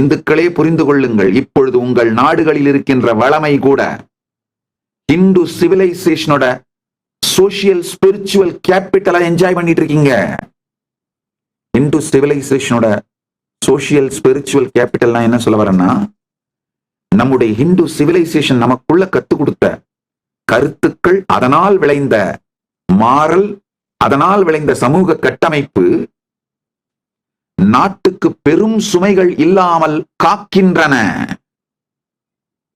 இந்துக்களே புரிந்து கொள்ளுங்கள், இப்பொழுது உங்கள் நாடுகளில் இருக்கின்ற வளமை கூட இந்து சிவிலைசேஷனோட சோசியல் ஸ்பிரிச்சுவல் கேபிட்டலா என்ஜாய் பண்ணிட்டு இருக்கீங்க. இந்து சிவிலைசேஷனோட சோசியல் ஸ்பிரிச்சுவல் கேபிட்டல்னா என்ன சொல்ல வரேன்னா, நம்முடைய ஹிந்து சிவிலைசேஷன் நமக்குள்ள கத்துக் கொடுத்த கருத்துக்கள், அதனால் விளைந்த மாறல், அதனால் விளைந்த சமூக கட்டமைப்பு நாட்டுக்கு பெரும் சுமைகள் இல்லாமல் காக்கின்றன.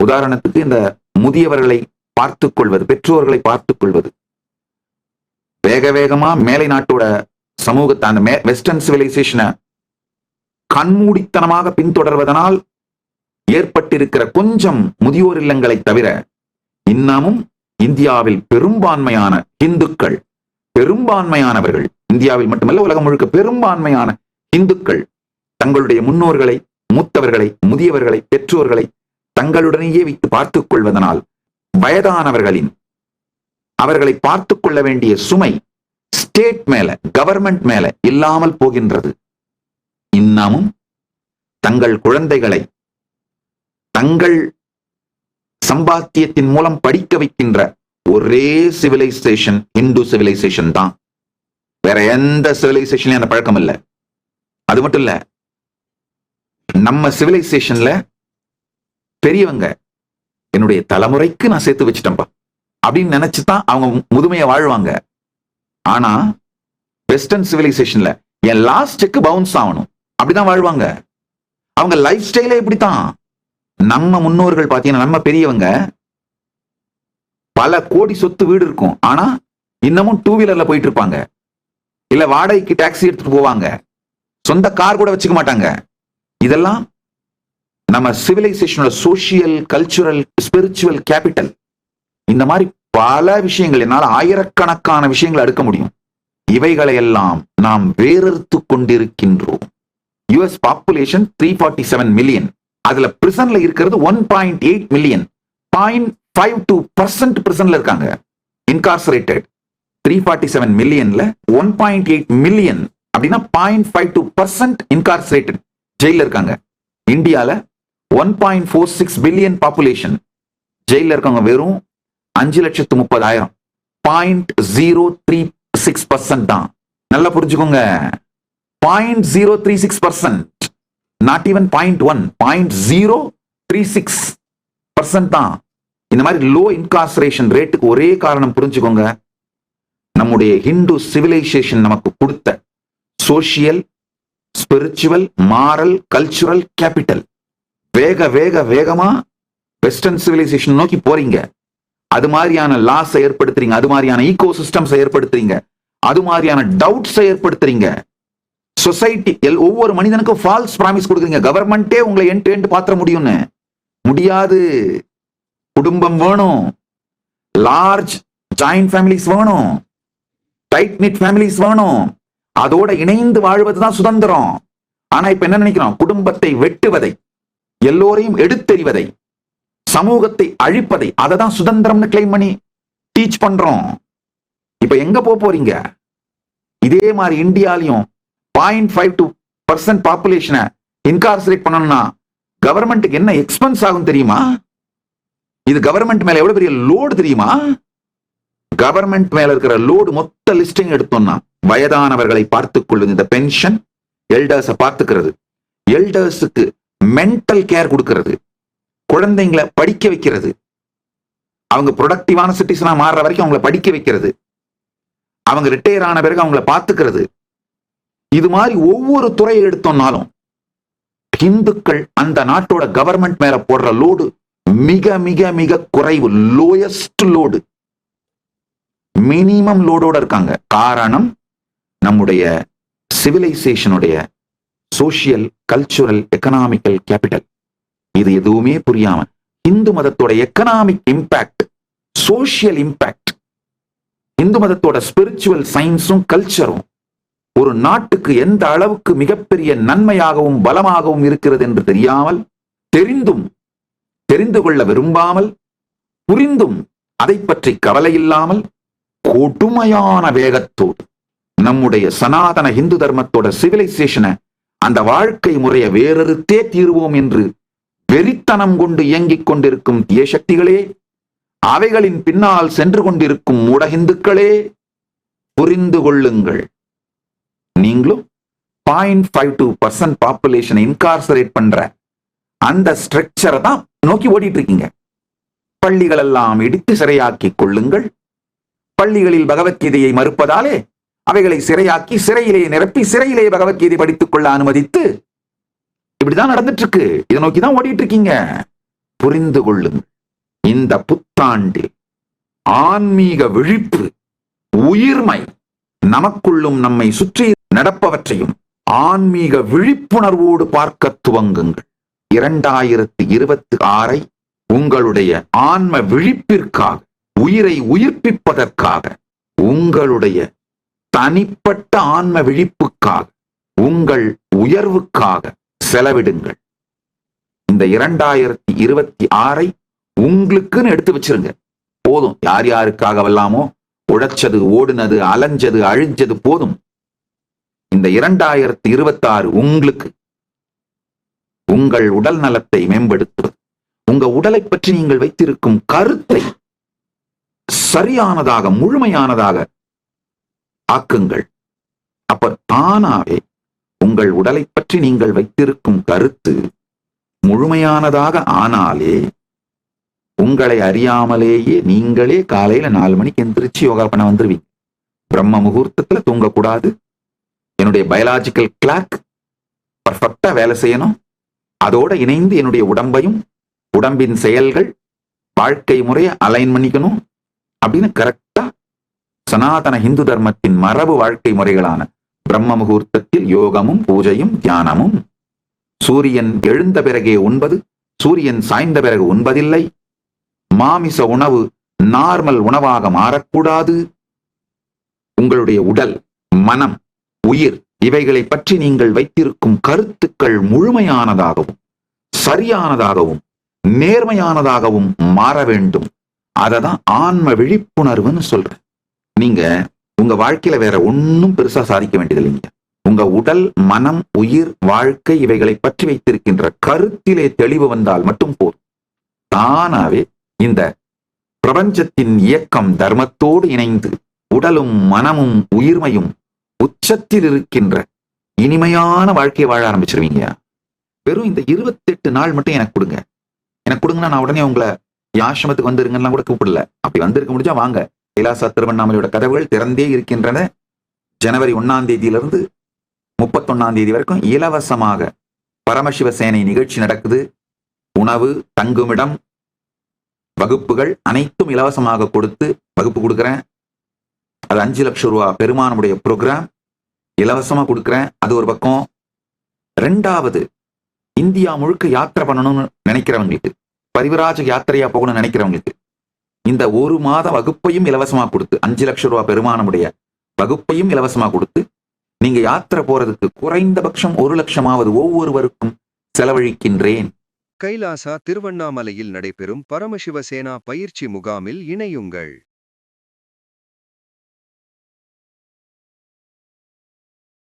உதாரணத்துக்கு இந்த முதியவர்களை பார்த்துக் கொள்வது, பெற்றோர்களை பார்த்துக் கொள்வது. வேக வேகமா மேலை நாட்டோட சமூகத்தை, அந்த வெஸ்டர்ன் சிவிலைசேஷனை கண்மூடித்தனமாக பின்தொடர்வதனால் ஏற்பட்டிருக்கிற கொஞ்சம் முதியோர் இல்லங்களை தவிர இன்னமும் இந்தியாவில் பெரும்பான்மையான இந்துக்கள், பெரும்பான்மையானவர்கள், இந்தியாவில் மட்டுமல்ல உலகம் முழுக்க பெரும்பான்மையான இந்துக்கள் தங்களுடைய முன்னோர்களை, மூத்தவர்களை, முதியவர்களை, பெற்றோர்களை தங்களுடனேயே வைத்து பார்த்துக் கொள்வதனால் வயதானவர்களின் அவர்களை பார்த்துக் கொள்ள வேண்டிய சுமை ஸ்டேட் மேல, கவர்மெண்ட் மேல இல்லாமல் போகின்றது. இன்னமும் தங்கள் குழந்தைகளை தங்கள் சம்பாத்தியத்தின் மூலம் படிக்க வைக்கின்ற ஒரே சிவிலைசேஷன் இந்து சிவிலைசேஷன் தான். வேற எந்த சிவிலைசேஷன்லயும் அந்த பழக்கம் இல்லை. அது மட்டும் இல்ல, நம்ம சிவிலைசேஷன்ல பெரியவங்க என்னுடைய தலைமுறைக்கு நான் சேர்த்து வச்சுட்டேன்பா அப்படின்னு நினைச்சுதான் அவங்க முதுமையை வாழ்வாங்க. ஆனா வெஸ்டர்ன் சிவிலைசேஷன்ல என் லாஸ்ட் செக் பவுன்ஸ் ஆகணும் அப்படிதான் வாழ்வாங்க. அவங்க லைஃப் ஸ்டைலே இப்படித்தான். நம்ம முன்னோர்கள் பாத்தீங்கன்னா, நம்ம பெரியவங்க பல கோடி சொத்து வீடு இருக்கும், ஆனா இன்னமும் டூ வீலர்ல போயிட்டு இருப்பாங்க, இல்ல வாடகைக்கு டாக்ஸி எடுத்துட்டு போவாங்க, சொந்த கார் கூட வச்சுக்க மாட்டாங்க. இதெல்லாம் நம்ம சிவிலைசேஷனோட சோசியல், கல்ச்சுரல், ஸ்பிரிச்சுவல் கேபிட்டல். இந்த மாதிரி பல விஷயங்கள், என்னால் ஆயிரக்கணக்கான விஷயங்கள் அடுக்க முடியும். இவைகளை எல்லாம் நாம் வேறறுத்து கொண்டிருக்கின்றோம். யுஎஸ் பாப்புலேஷன் 347 மில்லியன், அதுல பிரிசன்ல இருக்கிறது 1.8 மில்லியன். 0.52% பிரிசன்ல இருக்காங்க, இன்கார்சரேட்டட். 347 மில்லியன்ல 1.8 மில்லியன் அப்படின்னா 0.52% இன்கார்சரேட்டட், ஜெயில இருக்காங்க. இந்தியால 1.46 பில்லியன் பாப்புலேஷன், ஜெயில இருக்காங்க வெறும் 5,30,000. 0.036% தான். நல்லா புரிஞ்சுக்கோங்க, 0.036%, நாட் ஈவன் 0.1, 0.036% தான். இந்த மாதிரி லோ இன்கார்சரேஷன் ரேட்டுக்கு ஒரே காரணம் புரிஞ்சுக்கோங்க, நம்முடைய ஹிந்து சிவிலைசேஷன் நமக்கு கொடுத்த social, spiritual, moral, cultural capital. வேக வேக வேகமா வெஸ்டர்ன் சிவிலைசேஷன் நோக்கி போறீங்க. அது மாதிரியான லாஸ் ஏற்படுத்துறீங்க, அது மாதிரியான ஈகோ சிஸ்டம்ஸ் ஏற்படுத்துறீங்க, அது மாதிரியான டவுட்ஸ் ஏற்படுத்துறீங்க. சொசைட்டி, ஒவ்வொரு மனிதனுக்கும் ஃபால்ஸ் பிராமிஸ் கொடுக்குறீங்க. கவர்மெண்டே உங்களை எண்ட் பாத்திர முடியும்னு முடியாது. குடும்பம் வேணும், லார்ஜ் ஜாயிண்ட் ஃபேமிலிஸ் வேணும், டைட் நிட் ஃபேமிலிஸ் வேணும், அதோட இணைந்து வாழ்வதுதான் சுதந்திரம். ஆனா இப்ப என்ன நினைக்கிறோம், குடும்பத்தை வெட்டுவதை, எல்லோரையும் எடுத்தெறிவதை, சமூகத்தை அழிப்பதை, அதை தான் சுதந்திரம்னு கிளைம் பண்ணி டீச் பண்றோம். இப்ப எங்க போறீங்க? இதே மாதிரி இந்தியாலையும் 0.52% பாப்புலேஷனை இன்கார்சரேட் பண்ணணும்னா கவர்மெண்ட்டுக்கு என்ன எக்ஸ்பென்ஸ் ஆகும் தெரியுமா? இது கவர்மெண்ட் மேல எவ்வளவு பெரிய லோடு தெரியுமா? கவர்மெண்ட் மேல இருக்கிற லோடு மொத்த லிஸ்டிங் எடுத்தோம்னா, வயதானவர்களை பார்த்துக் கொள்வது, இந்த பென்ஷன், எல்டர்ஸ பார்த்துக்கிறது, எல்டர்ஸுக்கு மென்டல் கேர் கொடுக்கிறது, குழந்தைங்களை படிக்க வைக்கிறது, அவங்க ப்ரொடக்டிவான சிட்டிசனா மாறுற வரைக்கும் அவங்களை படிக்க வைக்கிறது, அவங்க ரிட்டையர் ஆன பிறகு அவங்களை பார்த்துக்கிறது. இது மாதிரி ஒவ்வொரு துறையை எடுத்தோம்னாலும் இந்துக்கள் அந்த நாட்டோட கவர்மெண்ட் மேல போடுற லோடு மிக மிக மிக குறைவு. லோயஸ்ட் லோடு, மினிமம் லோடோட இருக்காங்க. காரணம், நம்முடைய சிவிலைசேஷனுடைய சோசியல், கல்ச்சுரல், எக்கனாமிக்கல் கேபிட்டல். இது எதுவுமே புரியாம இந்து மதத்தோட economic impact, social impact, Hindu மதத்தோட ஸ்பிரிச்சுவல் சயின்ஸும் கல்ச்சரும் ஒரு நாட்டுக்கு எந்த அளவுக்கு மிகப்பெரிய நன்மையாகவும் பலமாகவும் இருக்கிறது என்று தெரியாமல், தெரிந்து கொள்ள விரும்பாமல், புரிந்தும் அதை பற்றி கவலை இல்லாமல் கொடுமையான வேகத்தோடு நம்முடைய சனாதன இந்து தர்மத்தோட சிவிலைசேஷனை அந்த வாழ்க்கை முறையை வேறறுத்தே தீர்வோம் என்று வெறித்தனம் கொண்டு இயங்கிக் கொண்டிருக்கும் தீய சக்திகளே, அவைகளின் பின்னால் சென்று கொண்டிருக்கும் மூடஹிந்துக்களே, புரிந்து கொள்ளுங்கள். நீங்களும் 0.52% பாப்புலேஷனை இன்கார்சரேட் பண்ற அந்த ஸ்ட்ரக்சரை தான் நோக்கி ஓடிட்டு இருக்கீங்க. பள்ளிகள் எல்லாம் இடித்து சிறையாக்கிக் கொள்ளுங்கள். பள்ளிகளில் பகவத்கீதையை மறுப்பதாலே அவைகளை சிறையாக்கி சிறையிலே நிரப்பி சிறையிலே பகவத்கீதை படித்துக் கொள்ள அனுமதித்து இப்படிதான் நடந்துட்டு இருக்கு. இதை நோக்கிதான் ஓடிட்டு இருக்கீங்க. புரிந்து கொள்ளுங்கள். இந்த புத்தாண்டில் ஆன்மீக விழிப்பு, உயிர்மை, நமக்குள்ளும் நம்மை சுற்றி நடப்பவற்றையும் ஆன்மீக விழிப்புணர்வோடு பார்க்க துவங்குங்கள். 2026 உங்களுடைய ஆன்ம விழிப்பிற்காக, உயிரை உயிர்ப்பிப்பதற்காக, உங்களுடைய தனிப்பட்ட ஆன்ம விழிப்புக்காக, உங்கள் உயர்வுக்காக செலவிடுங்கள். இந்த 2026 உங்களுக்குன்னு எடுத்து வச்சிருங்க. போதும். யார் யாருக்காகவெல்லாமோ உழைச்சது, ஓடுனது, அலைஞ்சது, அழிஞ்சது போதும். இந்த 2026 உங்களுக்கு உங்கள் உடல் நலத்தை மேம்படுத்துவது, உங்க உடலை பற்றி நீங்கள் வைத்திருக்கும் கருத்தை சரியானதாக, முழுமையானதாக ஆக்குங்கள். அப்ப தானாவே உங்கள் உடலை பற்றி நீங்கள் வைத்திருக்கும் கருத்து முழுமையானதாக ஆனாலே உங்களை அறியாமலேயே நீங்களே காலையில 4 மணிக்கு எந்திரிச்சு யோகா பண்ண வந்துருவீங்க. பிரம்ம முகூர்த்தத்துல தூங்கக்கூடாது. என்னுடைய பயாலாஜிக்கல் கிளாக் பர்ஃபெக்டா வேலை செய்யணும். அதோட இணைந்து என்னுடைய உடம்பையும், உடம்பின் செயல்கள், வாழ்க்கை முறையை அலைன் பண்ணிக்கணும் அப்படின்னு கரெக்டா சனாதன இந்து தர்மத்தின் மரபு வாழ்க்கை முறைகளான பிரம்ம முகூர்த்தத்தில் யோகமும் பூஜையும் தியானமும், சூரியன் எழுந்த பிறகே உண்பது, சூரியன் சாய்ந்த பிறகு உண்பதில்லை, மாமிச உணவு நார்மல் உணவாக மாறக்கூடாது, உங்களுடைய உடல், மனம், உயிர் இவைகளை பற்றி நீங்கள் வைத்திருக்கும் கருத்துக்கள் முழுமையானதாகவும் சரியானதாகவும் நேர்மையானதாகவும் மாற வேண்டும். அததான் ஆன்ம விழிப்புணர்வுன்னு சொல்றேன். நீங்க உங்க வாழ்க்கையில வேற ஒன்னும் பெருசா சாதிக்க வேண்டியது இல்லைங்க. உங்க உடல், மனம், உயிர், வாழ்க்கை இவைகளை பற்றி வைத்திருக்கின்ற கருத்திலே தெளிவு வந்தால் மட்டும் போதும். தானாவே இந்த பிரபஞ்சத்தின் இயக்கம் தர்மத்தோடு இணைந்து உடலும் மனமும் உயிர்மையும் உச்சத்தில் இருக்கின்ற இனிமையான வாழ்க்கையை வாழ ஆரம்பிச்சிருவீங்க. வெறும் இந்த 28 நாள் மட்டும் எனக்கு கொடுங்க. எனக்கு கொடுங்கன்னா நான் உடனே உங்களை ஆசிரமத்துக்கு வந்துருங்கன்னா கூட கூப்பிடல. அப்படி வந்திருக்க முடிஞ்சா வாங்க. கைலாசா திருவண்ணாமலையோட கதவுகள் திறந்தே இருக்கின்றன. ஜனவரி 1ஆம் தேதியிலிருந்து 31ஆம் தேதி வரைக்கும் இலவசமாக பரமசிவ சேனை நிகழ்ச்சி நடக்குது. உணவு, தங்குமிடம், வகுப்புகள் அனைத்தும் இலவசமாக கொடுத்து வகுப்பு கொடுக்குறேன். அது 5 லட்சம் ரூபாய் பெருமானுடைய ப்ரோக்ராம் இலவசமா கொடுக்குறேன். அது ஒரு பக்கம். 2வது, இந்தியா முழுக்க யாத்திரை பண்ணணும்னு நினைக்கிறவங்களுக்கு, பரிவராஜ யாத்திரையா போகணும்னு நினைக்கிறவங்களுக்கு இந்த 1 மாத வகுப்பையும் இலவசமா கொடுத்து, 5 லட்சம் ரூபாய் பெருமானுடைய வகுப்பையும் இலவசமா கொடுத்து, நீங்க யாத்திரை போறதுக்கு குறைந்தபட்சம் 1 லட்சமாவது ஒவ்வொருவருக்கும் செலவழிக்கின்றேன். கைலாசா திருவண்ணாமலையில் நடைபெறும் பரமசிவ சேனா பயிற்சி முகாமில் இணையுங்கள்.